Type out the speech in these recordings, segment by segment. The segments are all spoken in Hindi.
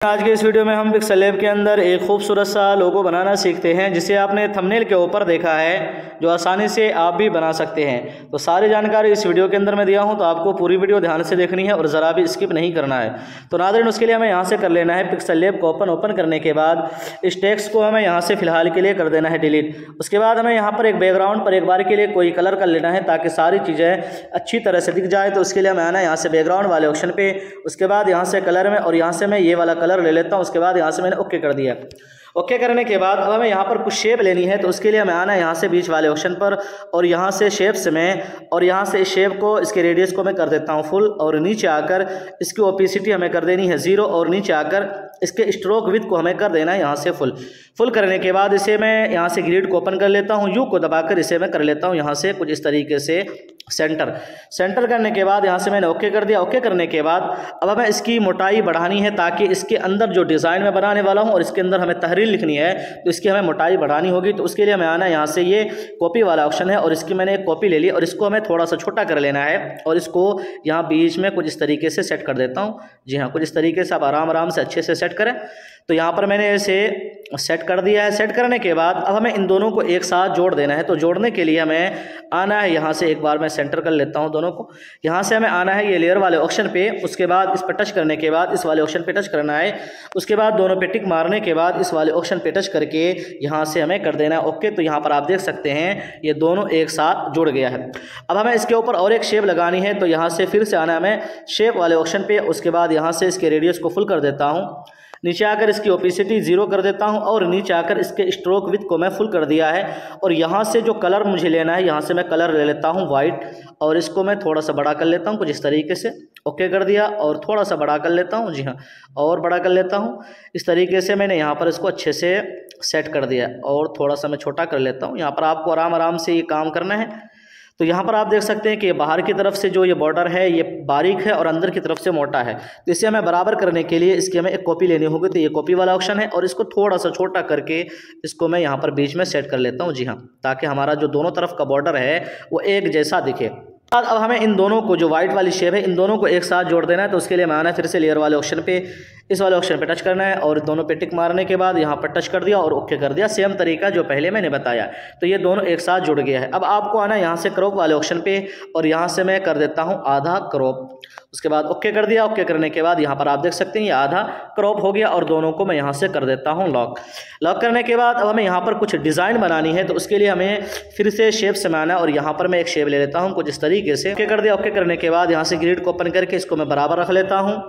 आज के इस वीडियो में हम पिक्सल लैब के अंदर एक खूबसूरत सा लोगो बनाना सीखते हैं, जिसे आपने थंबनेल के ऊपर देखा है, जो आसानी से आप भी बना सकते हैं। तो सारी जानकारी इस वीडियो के अंदर मैं दिया हूं, तो आपको पूरी वीडियो ध्यान से देखनी है और ज़रा भी स्किप नहीं करना है। तो नाज़रीन, उसके लिए हमें यहाँ से कर लेना है पिक्सल लैब को ओपन करने के बाद इस टेक्स्ट को हमें यहाँ से फ़िलहाल के लिए कर देना है डिलीट। उसके बाद हमें यहाँ पर एक बैकग्राउंड पर एक बार के लिए कोई कलर कर लेना है, ताकि सारी चीज़ें अच्छी तरह से दिख जाए। तो उसके लिए हमें आना है यहाँ से बैकग्राउंड वाले ऑप्शन पे, उसके बाद यहाँ से कलर में, और यहाँ से मैं ये वाला कलर ले लेता हूँ। उसके बाद यहाँ से मैंने ओके कर दिया। ओके करने के बाद अब हमें यहाँ पर कुछ शेप लेनी है, तो उसके लिए हमें आना है यहाँ से बीच वाले ऑप्शन पर, और यहाँ से शेप्स में, और यहाँ से इस शेप को, इसके रेडियस को मैं कर देता हूँ फुल, और नीचे आकर इसकी ओपेसिटी हमें कर देनी है 0, और नीचे आकर इसके स्ट्रोक विड्थ को हमें कर देना है यहाँ से फुल करने के बाद इसे मैं यहाँ से ग्रिड को ओपन कर लेता हूँ। यू को दबाकर इसे मैं कर लेता हूँ यहाँ से कुछ इस तरीके से सेंटर करने के बाद यहाँ से मैंने ओके कर दिया। ओके करने के बाद अब हमें इसकी मोटाई बढ़ानी है, ताकि इसके अंदर जो डिज़ाइन मैं बनाने वाला हूँ और इसके अंदर हमें तहरीर लिखनी है, तो इसकी हमें मोटाई बढ़ानी होगी। तो उसके लिए हमें आना है यहाँ से ये कॉपी वाला ऑप्शन है, और इसकी मैंने एक कॉपी ले ली, और इसको हमें थोड़ा सा छोटा कर लेना है, और इसको यहाँ बीच में कुछ इस तरीके से सेट कर देता हूँ। जी हाँ, कुछ इस तरीके से आप आराम से अच्छे से सेट करें। तो यहाँ पर मैंने इसे सेट कर दिया है। सेट करने के बाद अब हमें इन दोनों को एक साथ जोड़ देना है। तो जोड़ने के लिए हमें आना है यहाँ से, एक बार मैं सेंटर कर लेता हूँ दोनों को। यहाँ से हमें आना है ये लेयर वाले ऑप्शन पे, उसके बाद इस पर टच करने के बाद इस वाले ऑप्शन पे टच करना है। उसके बाद दोनों पे टिक मारने के बाद इस वाले ऑप्शन पे टच करके यहाँ से हमें कर देना है ओके। तो यहाँ पर आप देख सकते हैं ये दोनों एक साथ जुड़ गया है। अब हमें इसके ऊपर और एक शेप लगानी है, तो यहाँ से फिर से आना है हमें शेप वाले ऑप्शन पे। उसके बाद यहाँ से इसके रेडियस को फुल कर देता हूँ, नीचे आकर इसकी ओपेसिटी 0 कर देता हूं, और नीचे आकर इसके स्ट्रोक विड्थ को मैं फुल कर दिया है। और यहाँ से जो कलर मुझे लेना है, यहाँ से मैं कलर ले लेता हूं वाइट, और इसको मैं थोड़ा सा बड़ा कर लेता हूं कुछ इस तरीके से। ओके कर दिया, और थोड़ा सा बड़ा कर लेता हूं, जी हाँ, और बड़ा कर लेता हूं। इस तरीके से मैंने यहाँ पर इसको अच्छे से सेट कर दिया, और थोड़ा सा मैं छोटा कर लेता हूँ। यहाँ पर आपको आराम से ये काम करना है। तो यहाँ पर आप देख सकते हैं कि बाहर की तरफ से जो ये बॉर्डर है ये बारीक है, और अंदर की तरफ से मोटा है। तो इसे हमें बराबर करने के लिए इसकी हमें एक कॉपी लेनी होगी। तो ये कॉपी वाला ऑप्शन है, और इसको थोड़ा सा छोटा करके इसको मैं यहाँ पर बीच में सेट कर लेता हूँ। जी हाँ, ताकि हमारा जो दोनों तरफ का बॉर्डर है वो एक जैसा दिखे। अब हमें इन दोनों को, जो वाइट वाली शेप है, इन दोनों को एक साथ जोड़ देना है। तो उसके लिए हमें आना है फिर से लेयर वाले ऑप्शन पे, इस वाले ऑप्शन पे टच करना है, और दोनों पे टिक मारने के बाद यहाँ पर टच कर दिया और ओके कर दिया। सेम तरीका जो पहले मैंने बताया। तो ये दोनों एक साथ जुड़ गया है। अब आपको आना है यहाँ से क्रॉप वाले ऑप्शन पे, और यहाँ से मैं कर देता हूँ आधा क्रॉप। उसके बाद ओके कर दिया। ओके करने के बाद यहाँ पर आप देख सकते हैं ये आधा क्रॉप हो गया, और दोनों को मैं यहाँ से कर देता हूँ लॉक करने के बाद अब हमें यहाँ पर कुछ डिज़ाइन बनानी है। तो उसके लिए हमें फिर से शेप से आना है, और यहाँ पर मैं एक शेप ले लेता हूँ कुछ इस तरीके से। ओके कर दिया। ओके करने के बाद यहाँ से ग्रिड को ओपन करके इसको मैं बराबर रख लेता हूँ,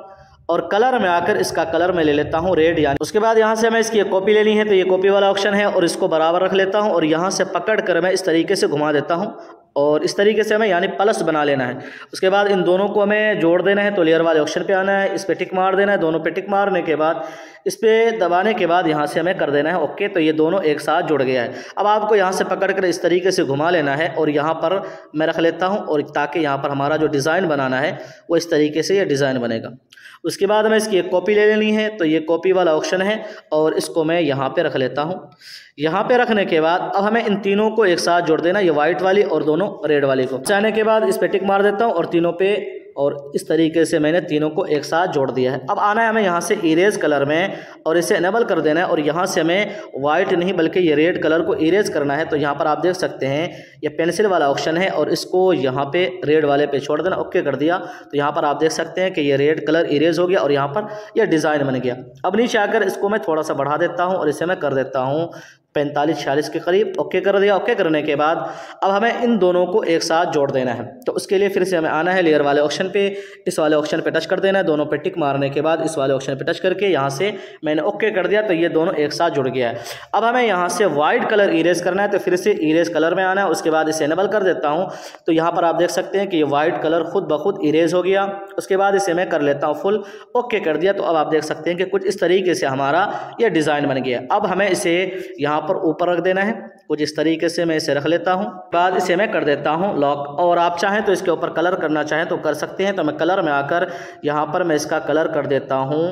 और कलर में आकर इसका कलर मैं ले लेता हूँ रेड। यानी उसके बाद यहाँ से हमें इसकी कॉपी लेनी है, तो ये कॉपी वाला ऑप्शन है, और इसको बराबर रख लेता हूँ, और यहाँ से पकड़ कर मैं इस तरीके से घुमा देता हूँ, और इस तरीके से हमें यानी प्लस बना लेना है। उसके बाद इन दोनों को हमें जोड़ देना है। तो लेयर वाले ऑप्शन पे आना है, इस पर टिक मार देना है। दोनों पे टिक मारने के बाद इस पर दबाने के बाद यहाँ से हमें कर देना है ओके। तो ये दोनों एक साथ जुड़ गया है। अब आपको यहाँ से पकड़ कर इस तरीके से घुमा लेना है, और यहाँ पर मैं रख लेता हूँ, और ताकि यहाँ पर हमारा जो डिज़ाइन बनाना है वो इस तरीके से ये डिज़ाइन बनेगा। उसके बाद हमें इसकी एक कॉपी ले लेनी है। तो ये कॉपी वाला ऑप्शन है, और इसको मैं यहाँ पे रख लेता हूँ। यहाँ पे रखने के बाद अब हमें इन तीनों को एक साथ जोड़ देना, ये वाइट वाली और दोनों रेड वाली को। जाने के बाद इस पे टिक मार देता हूँ, और तीनों पे, और इस तरीके से मैंने तीनों को एक साथ जोड़ दिया है। अब आना है हमें यहाँ से इरेज कलर में, और इसे इनेबल कर देना है, और यहाँ से हमें वाइट नहीं बल्कि ये रेड कलर को इरेज करना है। तो यहाँ पर आप देख सकते हैं ये पेंसिल वाला ऑप्शन है, और इसको यहाँ पे रेड वाले पे छोड़ देना। ओके कर दिया। तो यहाँ पर आप देख सकते हैं कि ये रेड कलर इरेज हो गया, और यहाँ पर यह डिज़ाइन बन गया। अब नीचे आकर इसको मैं थोड़ा सा बढ़ा देता हूँ, और इसे मैं कर देता हूँ 45-46 के करीब। ओके कर दिया। ओके करने के बाद अब हमें इन दोनों को एक साथ जोड़ देना है। तो उसके लिए फिर से हमें आना है लेयर वाले ऑप्शन पे, इस वाले ऑप्शन पे टच कर देना है। दोनों पे टिक मारने के बाद इस वाले ऑप्शन पे टच करके यहाँ से मैंने ओके कर दिया। तो ये दोनों एक साथ जुड़ गया है। अब हमें यहाँ से वाइट कलर इरेज करना है, तो फिर से इरेज कलर में आना है। उसके बाद इसे इनेबल कर देता हूँ। तो यहाँ पर आप देख सकते हैं कि ये वाइट कलर खुद ब खुद इरेज हो गया। उसके बाद इसे मैं कर लेता हूँ फुल। ओके कर दिया। तो अब आप देख सकते हैं कि कुछ इस तरीके से हमारा ये डिज़ाइन बन गया। अब हमें इसे यहाँ पर ऊपर रख देना है, कुछ इस तरीके से मैं इसे रख लेता हूं। बाद इसे मैं कर देता हूं लॉक, और आप चाहें तो इसके ऊपर कलर करना चाहें तो कर सकते हैं। तो मैं कलर में आकर यहाँ पर मैं इसका कलर कर देता हूं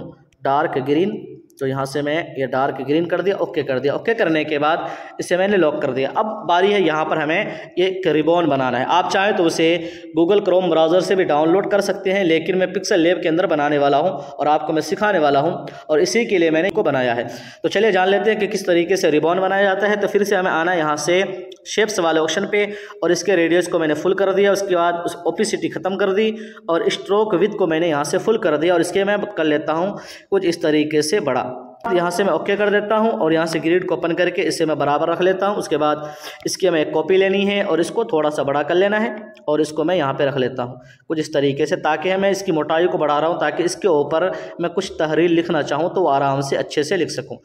डार्क ग्रीन। तो यहाँ से मैं ये डार्क ग्रीन कर दिया, ओके कर दिया। ओके करने के बाद इसे मैंने लॉक कर दिया। अब बारी है यहाँ पर हमें एक रिबॉन बनाना है। आप चाहें तो उसे गूगल क्रोम ब्राउज़र से भी डाउनलोड कर सकते हैं, लेकिन मैं पिक्सल लैब के अंदर बनाने वाला हूँ और आपको मैं सिखाने वाला हूँ, और इसी के लिए मैंने इसको बनाया है। तो चलिए जान लेते हैं कि किस तरीके से रिबॉन बनाया जाता है। तो फिर से हमें आना यहाँ से शेप्स वाले ऑप्शन पे, और इसके रेडियस को मैंने फुल कर दिया। उसके बाद उस ओपेसिटी ख़त्म कर दी और स्ट्रोक विड्थ को मैंने यहाँ से फुल कर दिया, और इसके मैं कर लेता हूँ कुछ इस तरीके से बड़ा। यहाँ से मैं ओके कर देता हूँ और यहाँ से ग्रिड को ओपन करके इसे मैं बराबर रख लेता हूँ। उसके बाद इसकी हमें एक कॉपी लेनी है और इसको थोड़ा सा बड़ा कर लेना है, और इसको मैं यहाँ पे रख लेता हूँ कुछ इस तरीके से, ताकि मैं इसकी मोटाई को बढ़ा रहा हूँ ताकि इसके ऊपर मैं कुछ तहरीर लिखना चाहूँ तो आराम से अच्छे से लिख सकूँ।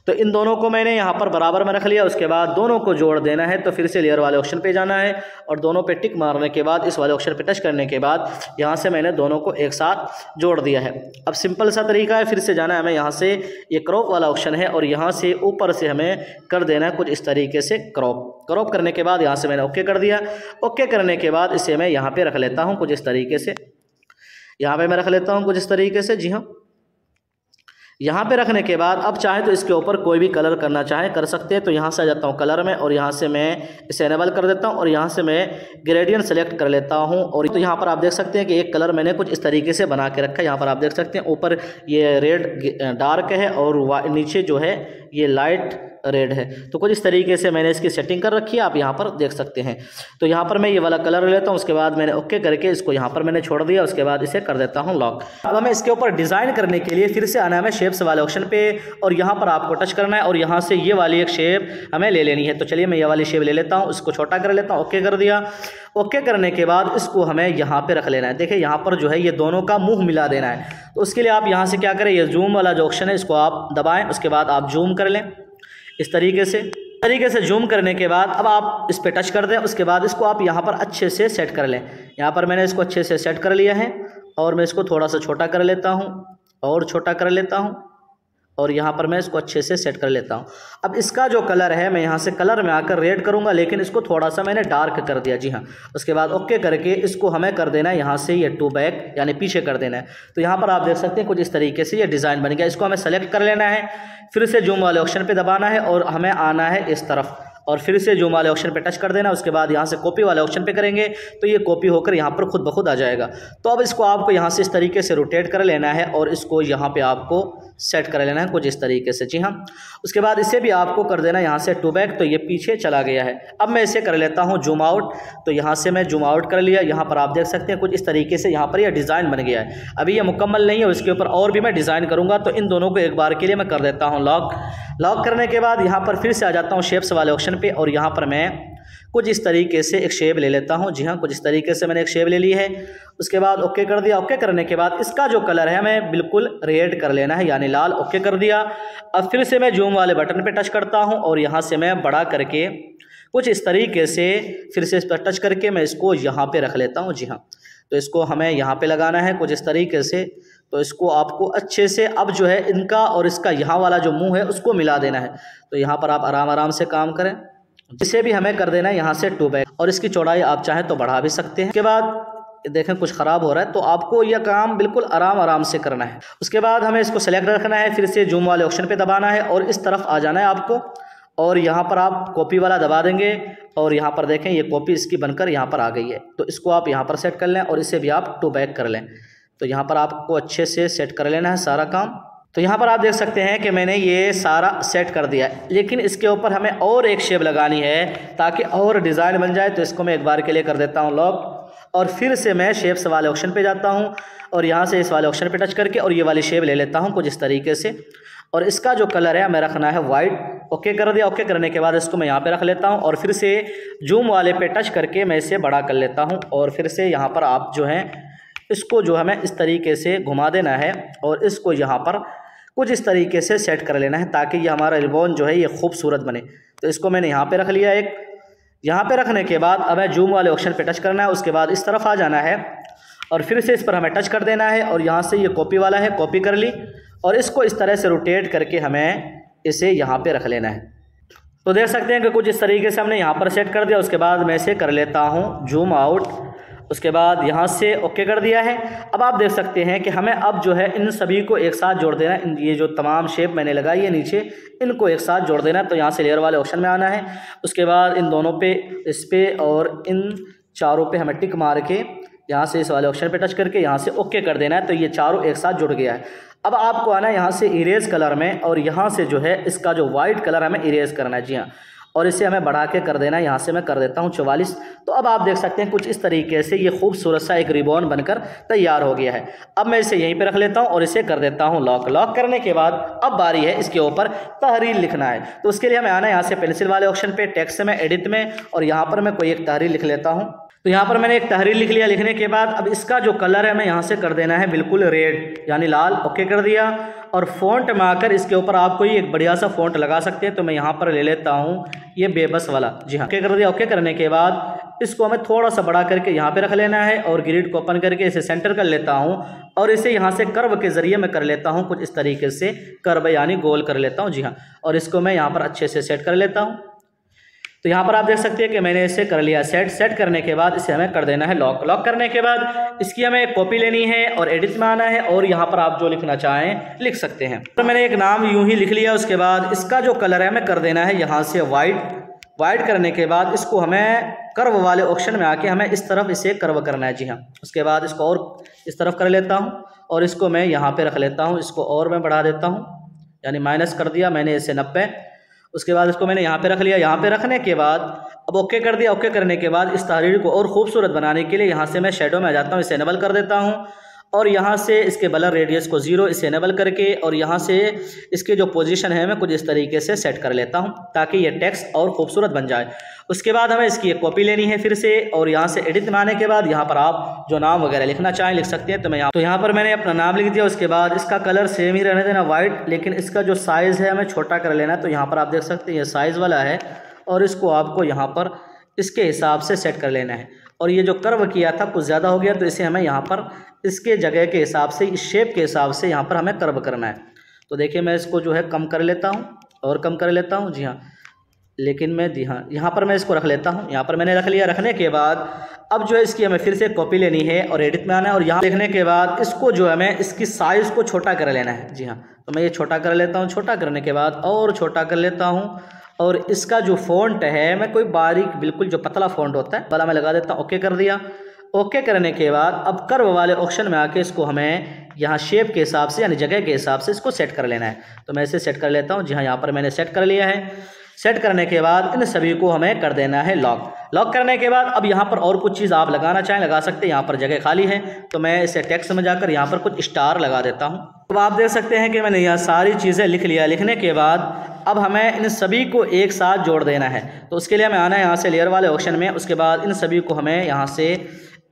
तो इन दोनों को मैंने यहाँ पर बराबर में रख लिया। उसके बाद दोनों को जोड़ देना है। तो फिर से लेयर वाले ऑप्शन पे जाना है और दोनों पे टिक मारने के बाद इस वाले ऑप्शन पे टच करने के बाद यहाँ से मैंने दोनों को एक साथ जोड़ दिया है। अब सिंपल सा तरीका है, फिर से जाना है हमें यहाँ से, ये क्रॉप वाला ऑप्शन है और यहाँ से ऊपर से हमें कर देना है कुछ इस तरीके से क्रॉप करने के बाद यहाँ से मैंने ओके कर दिया। ओके करने के बाद इसे मैं यहाँ पे रख लेता हूँ कुछ इस तरीके से, यहाँ पे मैं रख लेता हूँ कुछ इस तरीके से। जी हाँ, यहाँ पे रखने के बाद अब चाहे तो इसके ऊपर कोई भी कलर करना चाहे कर सकते हैं। तो यहाँ से आ जाता हूँ कलर में और यहाँ से मैं इसे एनेबल कर देता हूँ और यहाँ से मैं ग्रेडियंट सेलेक्ट कर लेता हूँ। और तो यहाँ पर आप देख सकते हैं कि एक कलर मैंने कुछ इस तरीके से बना के रखा है। यहाँ पर आप देख सकते हैं ऊपर ये रेड डार्क है और नीचे जो है ये लाइट रेड है। तो कुछ इस तरीके से मैंने इसकी सेटिंग कर रखी है, आप यहाँ पर देख सकते हैं। तो यहाँ पर मैं ये वाला कलर लेता हूँ, उसके बाद मैंने ओके करके इसको यहाँ पर मैंने छोड़ दिया। उसके बाद इसे कर देता हूँ लॉक। अब हमें इसके ऊपर डिज़ाइन करने के लिए फिर से आना है शेप्स वाले ऑप्शन पे और यहाँ पर आपको टच करना है और यहाँ से ये वाली एक शेप हमें ले लेनी है। तो चलिए मैं ये वाली शेप ले लेता हूँ, इसको छोटा कर लेता हूँ, ओके कर दिया। ओके करने के बाद इसको हमें यहाँ पे रख लेना है। देखिए यहाँ पर जो है ये दोनों का मुंह मिला देना है। तो उसके लिए आप यहाँ से क्या करें, ये जूम वाला जो ऑप्शन है इसको आप दबाएं, उसके बाद आप जूम कर लें इस तरीके से जूम करने के बाद अब आप इस पर टच कर दें। उसके बाद इसको आप यहाँ पर अच्छे से सेट कर लें। यहाँ पर मैंने इसको अच्छे से सेट कर लिया है और मैं इसको थोड़ा सा छोटा कर लेता हूँ और छोटा कर लेता हूँ और यहाँ पर मैं इसको अच्छे से सेट कर लेता हूँ। अब इसका जो कलर है मैं यहाँ से कलर में आकर रेड करूँगा, लेकिन इसको थोड़ा सा मैंने डार्क कर दिया। जी हाँ, उसके बाद ओके करके इसको हमें कर देना है यहाँ से ये टू बैक यानी पीछे कर देना है। तो यहाँ पर आप देख सकते हैं कुछ इस तरीके से ये डिज़ाइन बन गया। इसको हमें सेलेक्ट कर लेना है, फिर से जूम वाले ऑप्शन पर दबाना है और हमें आना है इस तरफ और फिर से जूम वाले ऑप्शन पे टच कर देना। उसके बाद यहाँ से कॉपी वाले ऑप्शन पे करेंगे तो ये कॉपी होकर यहाँ पर खुद ब खुद आ जाएगा। तो अब इसको आपको यहाँ से इस तरीके से रोटेट कर लेना है और इसको यहाँ पे आपको सेट कर लेना है कुछ इस तरीके से। जी हाँ, उसके बाद इसे भी आपको कर देना यहाँ से टू बैक, तो ये पीछे चला गया है। अब मैं इसे कर लेता हूँ जूम आउट। तो यहाँ से मैं जूम आउट कर लिया। यहाँ पर आप देख सकते हैं कुछ इस तरीके से यहाँ पर यह डिज़ाइन बन गया है। अभी ये मुकम्मल नहीं है, उसके ऊपर और भी मैं डिज़ाइन करूँगा। तो इन दोनों को एक बार के लिए मैं कर देता हूँ लॉक करने के बाद यहाँ पर फिर से आ जाता हूँ शेप्स वाले ऑप्शन पे और यहाँ पर मैं कुछ इस तरीके से एक शेप ले लेता हूँ। जी हाँ, कुछ इस तरीके से मैंने एक शेप ले ली है। उसके बाद ओके कर दिया। ओके करने के बाद इसका जो कलर है हमें बिल्कुल रेड कर लेना है यानी लाल। ओके कर दिया। अब फिर से मैं जूम वाले बटन पे टच करता हूँ और यहाँ से मैं बड़ा करके कुछ इस तरीके से फिर से इस पर टच करके मैं इसको यहाँ पे रख लेता हूँ। जी हाँ, तो इसको हमें यहाँ पे लगाना है कुछ इस तरीके से। तो इसको आपको अच्छे से अब जो है इनका और इसका यहाँ वाला जो मुंह है उसको मिला देना है। तो यहाँ पर आप आराम से काम करें। इसे भी हमें कर देना है यहाँ से टू बैक और इसकी चौड़ाई आप चाहें तो बढ़ा भी सकते हैं। उसके बाद देखें कुछ ख़राब हो रहा है, तो आपको यह काम बिल्कुल आराम से करना है। उसके बाद हमें इसको सेलेक्ट रखना है, फिर से जूम वाले ऑप्शन पे दबाना है और इस तरफ आ जाना है आपको और यहाँ पर आप कॉपी वाला दबा देंगे और यहाँ पर देखें ये कॉपी इसकी बनकर यहाँ पर आ गई है। तो इसको आप यहाँ पर सेट कर लें और इसे भी आप टू बैक कर लें। तो यहाँ पर आपको अच्छे से सेट कर लेना है सारा काम। तो यहाँ पर आप देख सकते हैं कि मैंने ये सारा सेट कर दिया है, लेकिन इसके ऊपर हमें और एक शेप लगानी है ताकि और डिज़ाइन बन जाए। तो इसको मैं एक बार के लिए कर देता हूँ लॉक और फिर से मैं शेप्स वाले ऑप्शन पे जाता हूँ और यहाँ से इस वाले ऑप्शन पे टच करके और ये वाली शेप ले लेता हूँ कुछ इस तरीके से और इसका जो कलर है हमें रखना है वाइट। ओके कर दिया। ओके करने के बाद इसको मैं यहाँ पे रख लेता हूँ और फिर से जूम वाले पे टच करके मैं इसे बड़ा कर लेता हूँ और फिर से यहाँ पर आप जो है इसको जो हमें इस तरीके से घुमा देना है और इसको यहाँ पर कुछ इस तरीके से सेट कर लेना है ताकि ये हमारा रिबॉन जो है ये खूबसूरत बने। तो इसको मैंने यहाँ पे रख लिया एक। यहाँ पे रखने के बाद हमें जूम वाले ऑप्शन पे टच करना है, उसके बाद इस तरफ आ जाना है और फिर से इस पर हमें टच कर देना है और यहाँ से ये कॉपी वाला है, कॉपी कर ली और इसको इस तरह से रोटेट करके हमें इसे यहाँ पर रख लेना है। तो देख सकते हैं कि कुछ इस तरीके से हमने यहाँ पर सेट कर दिया। उसके बाद मैं इसे कर लेता हूँ जूम आउट उसके बाद यहाँ से ओके कर दिया है। अब आप देख सकते हैं कि हमें अब जो है इन सभी को एक साथ जोड़ देना है। ये जो तमाम शेप मैंने लगाई है नीचे, इनको एक साथ जोड़ देना है। तो यहाँ से लेयर वाले ऑप्शन में आना है, उसके बाद इन दोनों पे, इस पे और इन चारों पे हमें टिक मार के यहाँ से इस वाले ऑप्शन पे टच करके यहाँ से ओके कर देना है। तो ये चारों एक साथ जुड़ गया है। अब आपको आना है यहाँ से इरेज कलर में, और यहाँ से जो है इसका जो वाइट कलर हमें इरेज करना है। जी हाँ, और इसे हमें बढ़ा के कर देना है। यहाँ से मैं कर देता हूँ 44। तो अब आप देख सकते हैं कुछ इस तरीके से ये खूबसूरत सा एक रिबॉन बनकर तैयार हो गया है। अब मैं इसे यहीं पे रख लेता हूँ और इसे कर देता हूँ लॉक। लॉक करने के बाद अब बारी है इसके ऊपर तहरीर लिखना है। तो उसके लिए हमें आना है यहाँ से पेंसिल वाले ऑप्शन पे, टेक्स्ट में, एडिट में, और यहाँ पर मैं कोई एक तहरीर लिख लेता हूँ। तो यहाँ पर मैंने एक तहरीर लिख लिया। लिखने के बाद अब इसका जो कलर है मैं यहाँ से कर देना है बिल्कुल रेड, यानी लाल। ओके कर दिया। और फ़ॉन्ट में आकर इसके ऊपर आप कोई एक बढ़िया सा फ़ॉन्ट लगा सकते हैं। तो मैं यहाँ पर ले लेता हूँ ये बेबस वाला। जी हाँ, ओके कर दिया। ओके करने के बाद इसको हमें थोड़ा सा बड़ा करके यहाँ पे रख लेना है, और ग्रिड को ओपन करके इसे सेंटर कर लेता हूँ, और इसे यहाँ से कर्व के ज़रिए मैं कर लेता हूँ कुछ इस तरीके से, कर्व यानी गोल कर लेता हूँ। जी हाँ, और इसको मैं यहाँ पर अच्छे से सेट कर लेता हूँ। तो यहाँ पर आप देख सकते हैं कि मैंने इसे कर लिया सेट। सेट करने के बाद इसे हमें कर देना है लॉक। लॉक करने के बाद इसकी हमें कॉपी लेनी है और एडिट में आना है, और यहाँ पर आप जो लिखना चाहें लिख सकते हैं। तो मैंने एक नाम यूं ही लिख लिया। उसके बाद इसका जो कलर है हमें कर देना है यहाँ से वाइट। वाइट करने के बाद इसको हमें कर्व वाले ऑप्शन में आके हमें इस तरफ इसे कर्व करना है। जी हाँ, उसके बाद इसको और इस तरफ कर लेता हूँ, और इसको मैं यहाँ पे रख लेता हूँ। इसको और मैं बढ़ा देता हूँ, यानी माइनस कर दिया मैंने इसे 90। उसके बाद इसको मैंने यहाँ पे रख लिया। यहाँ पे रखने के बाद अब ओके कर दिया। ओके करने के बाद इस तहरीर को और खूबसूरत बनाने के लिए यहाँ से मैं शेडो में आ जाता हूँ, इसे इनेबल कर देता हूँ, और यहाँ से इसके ब्लर रेडियस को 0 इसे इनेबल करके, और यहाँ से इसके जो पोजीशन है मैं कुछ इस तरीके से सेट कर लेता हूँ ताकि ये टेक्स्ट और खूबसूरत बन जाए। उसके बाद हमें इसकी एक कॉपी लेनी है फिर से, और यहाँ से एडिट में आने के बाद यहाँ पर आप जो नाम वगैरह लिखना चाहें लिख सकते हैं। तो यहाँ पर मैंने अपना नाम लिख दिया। उसके बाद इसका कलर सेम ही रहने देना वाइट, लेकिन इसका जो साइज़ है हमें छोटा कर लेना है। तो यहाँ पर आप देख सकते हैं ये साइज़ वाला है, और इसको आपको यहाँ पर इसके हिसाब से सेट कर लेना है। और ये जो कर्व किया था कुछ ज़्यादा हो गया, तो इसे हमें यहाँ पर इसके जगह के हिसाब से, इस शेप के हिसाब से यहाँ पर हमें कर्व करना है। तो देखिए मैं इसको जो है कम कर लेता हूँ और कम कर लेता हूँ। जी हाँ, लेकिन मैं जी हाँ यहाँ पर मैं इसको रख लेता हूँ। यहाँ पर मैंने रख लिया। रखने के बाद अब जो है इसकी हमें फिर से कॉपी लेनी है और एडिट में आना है, और यहाँ लिखने के बाद इसको जो है हमें इसकी साइज़ को छोटा कर लेना है। जी हाँ, तो मैं ये छोटा कर लेता हूँ। छोटा करने के बाद और छोटा कर लेता हूँ, और इसका जो फ़ॉन्ट है मैं कोई बारीक बिल्कुल जो पतला फ़ॉन्ट होता है वाला मैं लगा देता हूँ। ओके कर दिया। ओके करने के बाद अब कर्व वाले ऑप्शन में आके इसको हमें यहाँ शेप के हिसाब से, यानी जगह के हिसाब से इसको सेट कर लेना है। तो मैं इसे सेट कर लेता हूँ। जी हाँ, यहाँ पर मैंने सेट कर लिया है। सेट करने के बाद इन सभी को हमें कर देना है लॉक। लॉक करने के बाद अब यहाँ पर और कुछ चीज़ आप लगाना चाहें लगा सकते हैं। यहाँ पर जगह खाली है, तो मैं इसे टेक्स्ट में जाकर यहाँ पर कुछ स्टार लगा देता हूँ। तो आप देख सकते हैं कि मैंने यहाँ सारी चीज़ें लिख लिया। लिखने के बाद अब हमें इन सभी को एक साथ जोड़ देना है। तो उसके लिए हमें आना है यहाँ से लेयर वाले ऑप्शन में। उसके बाद इन सभी को हमें यहाँ से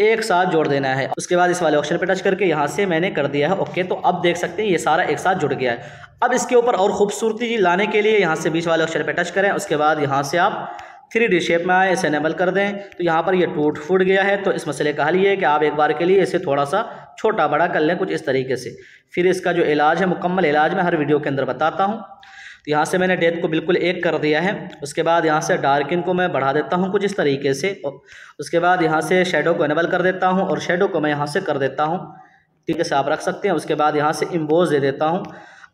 एक साथ जोड़ देना है। उसके बाद इस वाले ऑप्शन पे टच करके यहाँ से मैंने कर दिया है ओके। तो अब देख सकते हैं ये सारा एक साथ जुड़ गया है। अब इसके ऊपर और खूबसूरती लाने के लिए यहाँ से बीच वाले ऑप्शन पे टच करें। उसके बाद यहाँ से आप 3D शेप में आए, इसे इनेबल कर दें। तो यहाँ पर ये टूट फूट गया है। तो इस मसले का हल ये है कि आप एक बार के लिए इसे थोड़ा सा छोटा बड़ा कर लें कुछ इस तरीके से। फिर इसका जो इलाज है, मुकम्मल इलाज मैं हर वीडियो के अंदर बताता हूँ। तो यहाँ से मैंने डेप्थ को बिल्कुल 1 कर दिया है। उसके बाद यहाँ से डार्किन को मैं बढ़ा देता हूँ कुछ इस तरीके से। उसके बाद यहाँ से शेडो को इनेबल कर देता हूँ, और शेडो को मैं यहाँ से कर देता हूँ, ठीक है, से आप रख सकते हैं। उसके बाद यहाँ से इम्बोज दे देता हूँ,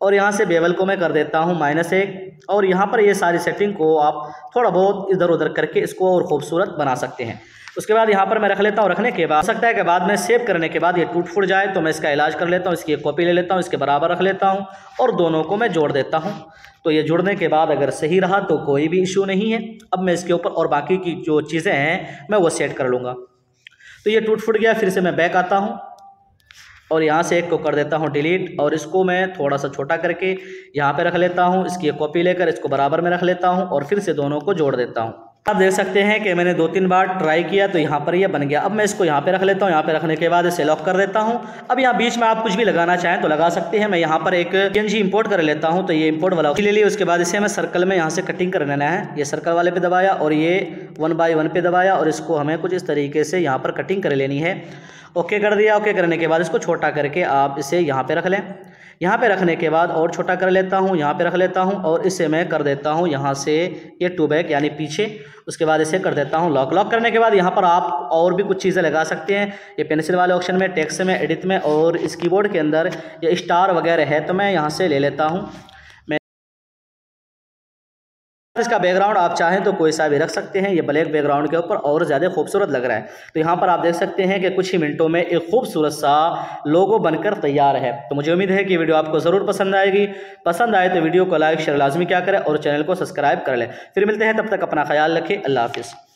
और यहाँ से बेवल को मैं कर देता हूँ -1। और यहाँ पर ये सारी सेटिंग को आप थोड़ा बहुत इधर उधर करके इसको और खूबसूरत बना सकते हैं। उसके बाद यहाँ पर मैं रख लेता हूँ। रखने के बाद सकता है कि बाद में सेव करने के बाद ये टूट फूट जाए, तो मैं इसका इलाज कर लेता हूँ। इसकी एक कॉपी ले लेता हूँ, इसके बराबर रख लेता हूँ, और दोनों को मैं जोड़ देता हूँ। तो ये जुड़ने के बाद अगर सही रहा तो कोई भी इशू नहीं है। अब मैं इसके ऊपर और बाकी की जो चीज़ें हैं मैं वो सेट कर लूँगा। तो ये टूट फूट गया। फिर से मैं बैक आता हूँ, और यहाँ से एक को कर देता हूँ डिलीट, और इसको मैं थोड़ा सा छोटा करके यहाँ पे रख लेता हूँ। इसकी एक कॉपी लेकर इसको बराबर में रख लेता हूँ, और फिर से दोनों को जोड़ देता हूँ। आप देख सकते हैं कि मैंने 2-3 बार ट्राई किया तो यहाँ पर ये बन गया। अब मैं इसको यहाँ पे रख लेता हूँ। यहाँ पे रखने के बाद इसे लॉक कर देता हूँ। अब यहाँ बीच में आप कुछ भी लगाना चाहें तो लगा सकते हैं। मैं यहाँ पर एक PNG इंपोर्ट कर लेता हूँ। तो ये इंपोर्ट वाला ले लिया। उसके बाद इसे मैं सर्कल में यहाँ से कटिंग कर लेना है। ये सर्कल वाले पे दबाया, और ये 1 बाय 1 पे दबाया, और इसको हमें कुछ इस तरीके से यहाँ पर कटिंग कर लेनी है। ओके कर दिया। ओके करने के बाद इसको छोटा करके आप इसे यहाँ पे रख लें। यहाँ पे रखने के बाद और छोटा कर लेता हूँ, यहाँ पे रख लेता हूँ और इसे मैं कर देता हूँ यहाँ से ये टू बैक यानी पीछे। उसके बाद इसे कर देता हूँ लॉक। लॉक करने के बाद यहाँ पर आप और भी कुछ चीज़ें लगा सकते हैं। ये पेंसिल वाले ऑप्शन में, टेक्स्ट में, एडिट में और इस कीबोर्ड के अंदर ये स्टार वगैरह है तो मैं यहाँ से ले लेता हूँ। इसका बैकग्राउंड आप चाहें तो कोई सा भी रख सकते हैं, ये ब्लैक बैकग्राउंड के ऊपर और ज़्यादा खूबसूरत लग रहा है। तो यहाँ पर आप देख सकते हैं कि कुछ ही मिनटों में एक खूबसूरत सा लोगो बनकर तैयार है। तो मुझे उम्मीद है कि वीडियो आपको ज़रूर पसंद आएगी। पसंद आए तो वीडियो को लाइक शेयर लाजमी क्या करें और चैनल को सब्सक्राइब कर लें। फिर मिलते हैं, तब तक अपना ख्याल रखें। अल्लाह हाफिज़।